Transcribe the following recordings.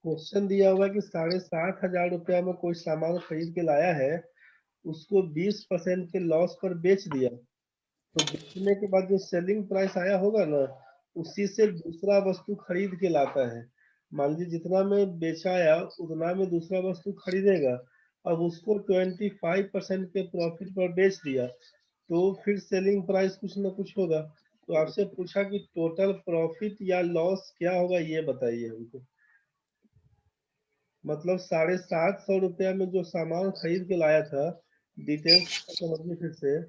Question दिया हुआ है कि 7,500 रुपया में कोई सामान खरीद के लाया है, उसको 20% के लॉस पर बेच दिया। तो बेचने के बाद जो सेलिंग प्राइस आया होगा ना, उसी से दूसरा वस्तु खरीद के लाता है। मान लीजिए जितना में बेचाया उतना में दूसरा वस्तु खरीदेगा। अब उसको 25% के प्रॉफिट पर बेच दिया, तो फिर सेलिंग प्राइस कुछ ना कुछ होगा। तो आपसे पूछा कि टोटल प्रॉफिट या लॉस क्या होगा, ये बताइए हमको। मतलब 750 रुपया में जो सामान खरीद के लाया था, डिटेल्स समझिए फिर से।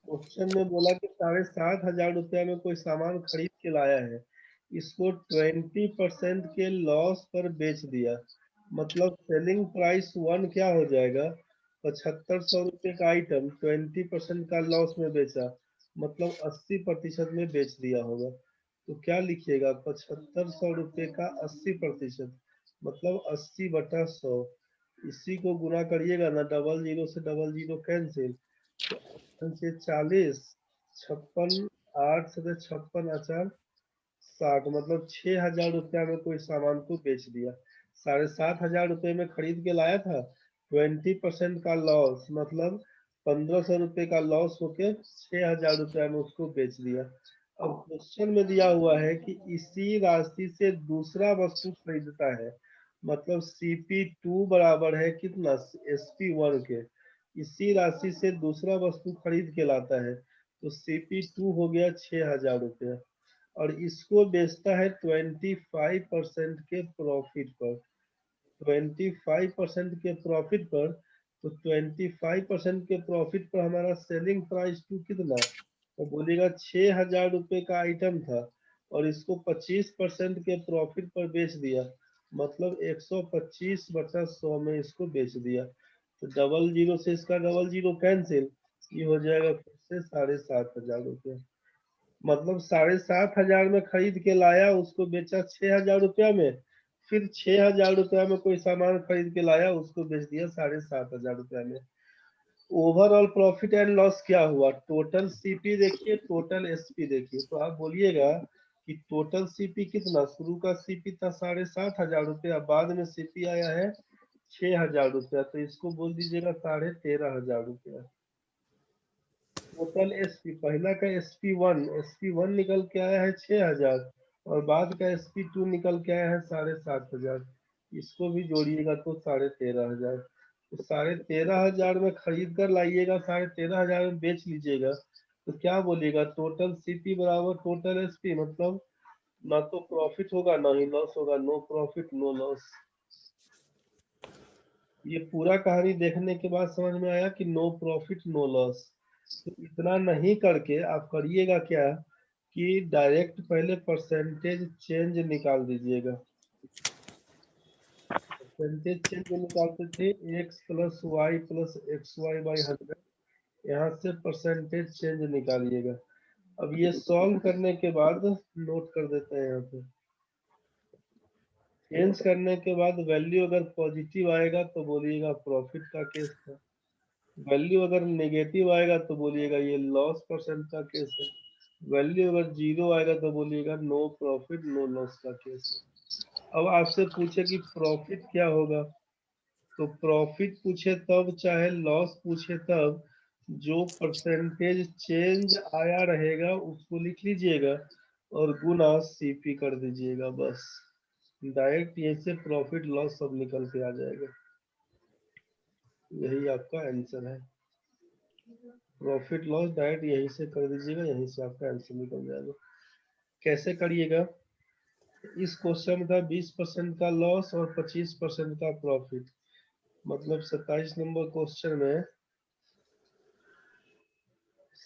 क्वेश्चन में बोला कि 7,500 रुपया में कोई सामान खरीद के लाया है, इसको 20% के लॉस पर बेच दिया। मतलब सेलिंग प्राइस 1 क्या हो जाएगा, 7500 रुपये का आइटम 20% का लॉस में बेचा, मतलब 80% में बेच दिया होगा। तो क्या लिखिएगा, 7500 रुपये का 80%, मतलब 80/100। इसी को गुना करिएगा ना, डबल जीरो से डबल जीरो कैंसिल, से 40, 56, 8 से 56 अचार 60, मतलब 6,000 रुपया में कोई सामान को बेच दिया। 7,500 रुपये में खरीद के लाया था, 20% का लॉस, मतलब 1,500 रुपये का लॉस होके 6,000 रुपया में उसको बेच दिया। अब क्वेश्चन में दिया हुआ है कि इसी राशि से दूसरा वस्तु खरीदता है, मतलब CP2 बराबर है कितना, SP1 के। इसी राशि से दूसरा वस्तु खरीद के लाता है, तो CP2 हो गया 6,000 रुपया, और इसको बेचता है 25% के प्रॉफिट पर। 25% के प्रॉफिट पर, तो 25% के प्रॉफिट पर हमारा सेलिंग प्राइस टू कितना, तो बोलेगा 6,000 रुपये का आइटम था, और इसको 25% के प्रॉफिट पर बेच दिया, मतलब 125/100 में इसको बेच दिया। तो डबल जीरो से इसका डबल जीरो कैंसिल, ये हो जाएगा फिर से 7,500 रुपये। मतलब 7,500 में खरीद के लाया, उसको बेचा 6,000 रुपया में, फिर 6,000 रुपया में कोई सामान खरीद के लाया, उसको बेच दिया 7,500 रुपया में। ओवरऑल प्रॉफिट एंड लॉस क्या हुआ, टोटल CP देखिए, टोटल SP देखिए। तो आप बोलिएगा कि टोटल CP कितना, शुरू का CP था 7,500 रुपया, बाद में CP आया है 6,000 रुपया, तो इसको बोल दीजिएगा 13,500 रुपया। टोटल SP, पहला का SP1 निकल के आया है 6,000, और बाद का SP2 निकल के आया है 7,500। इसको भी जोड़िएगा तो 13,500। तो 13,500 में खरीद कर लाइएगा, 13,500 में बेच लीजिएगा, तो क्या बोलिएगा, टोटल CP बराबर टोटल SP, मतलब ना तो प्रॉफिट होगा ना ही लॉस होगा, नो प्रॉफिट नो लॉस। ये पूरा कहानी देखने के बाद समझ में आया कि नो प्रॉफिट नो लॉस। तो इतना नहीं करके आप करिएगा क्या, कि डायरेक्ट पहले परसेंटेज चेंज निकाल दीजिएगा। परसेंटेज चेंज निकालते थे x plus Y plus XY/100, यहाँ से परसेंटेज चेंज निकालिएगा। अब ये सॉल्व करने के बाद नोट कर देते हैं, यहाँ पे चेंज करने के बाद वैल्यू अगर पॉजिटिव आएगा तो बोलिएगा प्रॉफिट का केस था, वैल्यू अगर नेगेटिव आएगा तो बोलिएगा ये लॉस परसेंट का केस है, वैल्यू अगर जीरो आएगा तो बोलिएगा नो प्रॉफिट नो लॉस का केस है। अब आपसे पूछे कि प्रॉफिट क्या होगा, तो प्रॉफिट पूछे तब चाहे लॉस पूछे तब, जो परसेंटेज चेंज आया रहेगा उसको लिख लीजिएगा, और गुना CP कर दीजिएगा, बस डायरेक्ट यहीं से प्रॉफिट लॉस सब निकल के आ जाएगा। यही आपका आंसर है, प्रॉफिट लॉस डायरेक्ट यहीं से कर दीजिएगा, यहीं से आपका आंसर निकल जाएगा। कैसे करिएगा, इस क्वेश्चन में था 20% का लॉस और 25% का प्रॉफिट, मतलब 27 नंबर क्वेश्चन में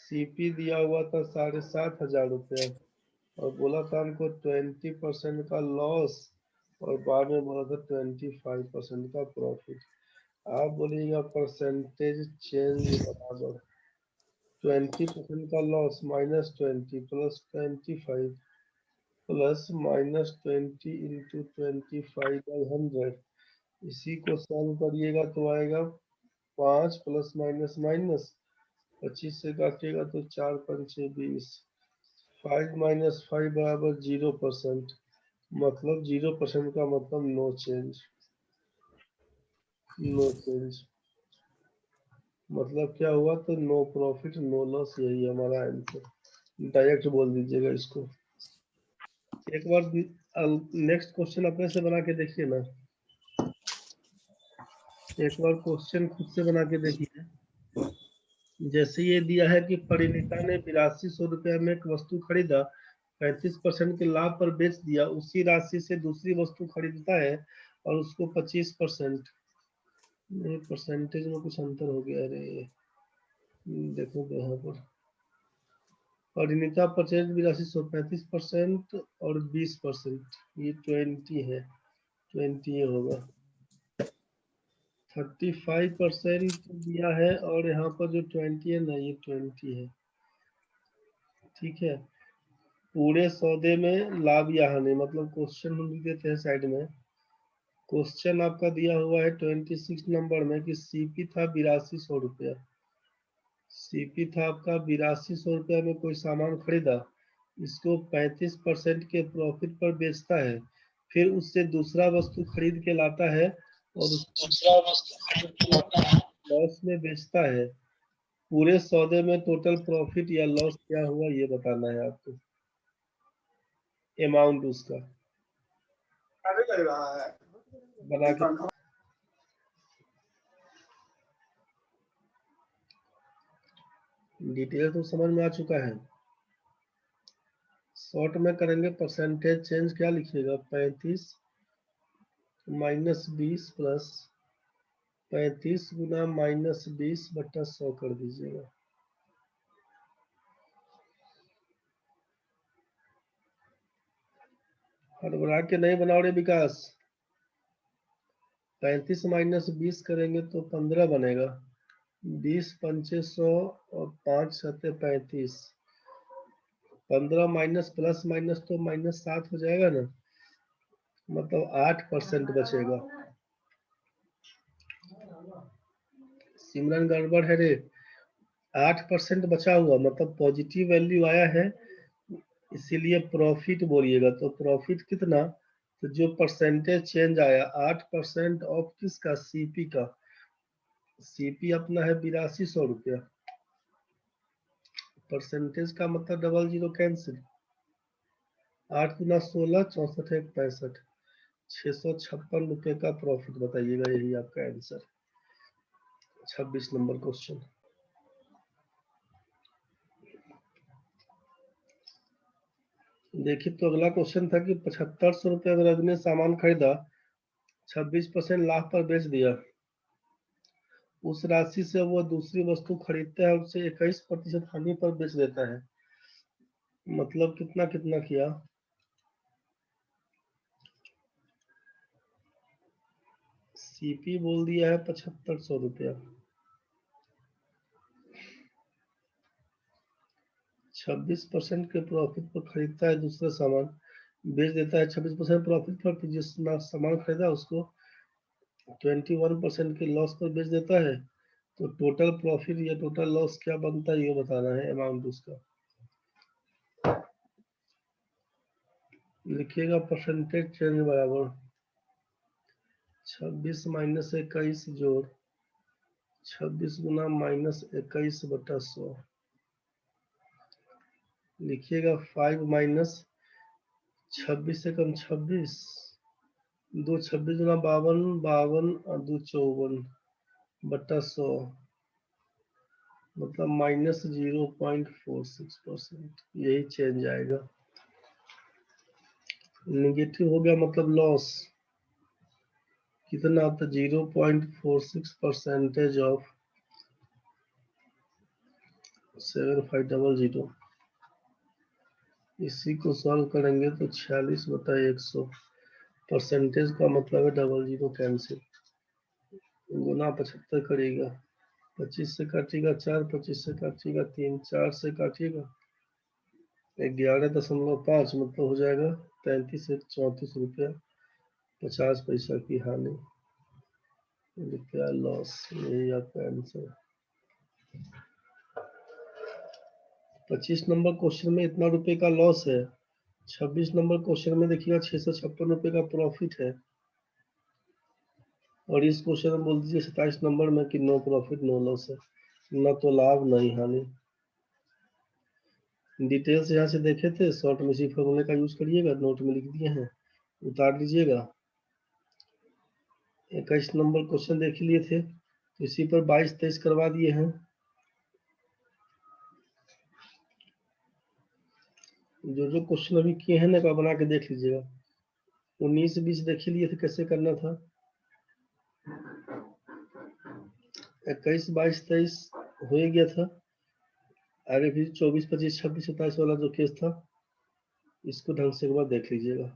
CP दिया हुआ था 7,500 रुपया, और बोला था हमको 20% का लॉस, और बाद में बोला था 25% का प्रॉफिट। आप बोलिएगा परसेंटेज चेंज बराबर 20% का लॉस -20 प्लस 25 प्लस -20 इंटू 25/100। इसी को सॉल्व करिएगा तो आएगा 5 प्लस माइनस माइनस, 25 से काटिएगा तो 4 5 6 20, 5 - 5 बराबर 0%, मतलब 0% का मतलब नो चेंज, नो चेंज मतलब क्या हुआ, तो नो प्रॉफिट नो लॉस, यही हमारा आंसर। डायरेक्ट बोल दीजिएगा इसको। एक बार नेक्स्ट क्वेश्चन अपने से बना के देखिए ना, एक बार क्वेश्चन खुद से बना के देखिए। जैसे ये दिया है कि परिणीता ने 8200 रुपया में एक वस्तु खरीदा, 35% के लाभ पर बेच दिया, उसी राशि से दूसरी वस्तु खरीदता है और उसको 25%। परसेंटेज में कुछ अंतर हो गया, अरे देखो तो यहाँ पर परिणीता परचेज 8200, 35% और 20%, ये 20 है, 20 ये होगा। 35% दिया है और यहाँ पर जो 20 है ना, ये 20 है, ठीक है। पूरे सौदे में लाभ या हानि, मतलब क्वेश्चन हम लिख देते हैं साइड में। क्वेश्चन आपका दिया हुआ है 26 नंबर में कि सीपी था 8200 रुपया, सीपी था आपका 8200 रुपया में कोई सामान खरीदा, इसको 35% के प्रॉफिट पर बेचता है, फिर उससे दूसरा वस्तु खरीद के लाता है और दूसरा वस्तु खरीद के लाता है। लॉस में बेचता है। पूरे सौदे में टोटल प्रॉफिट या लॉस क्या हुआ, ये बताना है आपको, अमाउंट उसका लग रहा है बना के। डिटेल तो समझ में आ चुका है। शॉर्ट में करेंगे, परसेंटेज चेंज क्या लिखिएगा, 35 - 20 प्लस 35 गुना -20 बट्टा 100 कर दीजिएगा। हड़बड़ा के नहीं बनाओ रे विकास। 35 - 20 करेंगे तो 15 बनेगा, 20 पंचे 100 और 5 सत्ते 35, 15 माइनस प्लस माइनस तो -7 हो जाएगा ना, मतलब 8% बचेगा। सिमरन गड़बड़ है रे, 8% बचा हुआ मतलब पॉजिटिव वैल्यू आया है, इसीलिए प्रॉफिट बोलिएगा। तो प्रॉफिट कितना, तो जो परसेंटेज चेंज आया 8% ऑफ किसका, सीपी का। सीपी अपना है 8200 रुपया, परसेंटेज का मतलब 00 कैंसिल, 8 गुना 16 64 1 65, 656 रुपये का प्रॉफिट बताइएगा, यही आपका आंसर। 26 number question. देखिए तो अगला क्वेश्चन था कि 7500 रुपये में रवि ने सामान खरीदा, 26% लाभ पर बेच दिया, उस राशि से वो दूसरी वस्तु खरीदता है, उसे 21% हानि पर बेच देता है। मतलब कितना कितना किया, सीपी बोल दिया है 7500 रुपया, 26% के प्रॉफिट पर खरीदता है दूसरा सामान, बेच देता है 26% प्रॉफिट पर, तो जिस सामान खरीदा उसको 21% के लॉस पर बेच देता है। तो टोटल प्रॉफिट या टोटल लॉस क्या बनता है, ये बताना है, अमाउंट उसका लिखिएगा। परसेंटेज चेंज बराबर 26 - 21 जोड़ 26 गुना -21 बटा 100, लिखिएगा 5 - 26 से कम 26, 2 26 गुना 52, 52 और 2 54 बटा 100, मतलब -0.46%, यही चेंज आएगा। निगेटिव हो गया मतलब लॉस, कितना, तो 0.46% ऑफ 7500। इसी को सॉल्व करेंगे तो 46/100, परसेंटेज का मतलब है 00 कैंसिल, गुना 75 करेगा, 25 से काटिएगा 4, 25 से काटिएगा 3, 4 से काटिएगा 11.5, मतलब हो जाएगा 33 से 34 रुपया 50 पैसा की हानि, रुपया लॉस, यही आपका आंसर। 25 नंबर क्वेश्चन में इतना रुपए का लॉस है, 26 नंबर क्वेश्चन में देखिएगा 656 रुपये का प्रॉफिट है, और इस क्वेश्चन में बोल दीजिए 27 नंबर में कि नो प्रॉफिट नो लॉस है, न तो लाभ न ही हानि। डिटेल्स यहाँ से देखे थे, शॉर्ट में इसी फॉर्मूले का यूज करिएगा, नोट में लिख दिए हैं, उतार लीजिएगा। 21 नंबर क्वेश्चन देख लिए थे, तो इसी पर 22-23 करवा दिए हैं। जो जो क्वेश्चन अभी किए हैं ना, एक बार बना के देख लीजिएगा। 19-20 देख लिए थे कैसे करना था। 21, 22, 23 हो ही गया था। आगे फिर 24, 25, 26, 27 वाला जो केस था, इसको ढंग से एक बार देख लीजिएगा।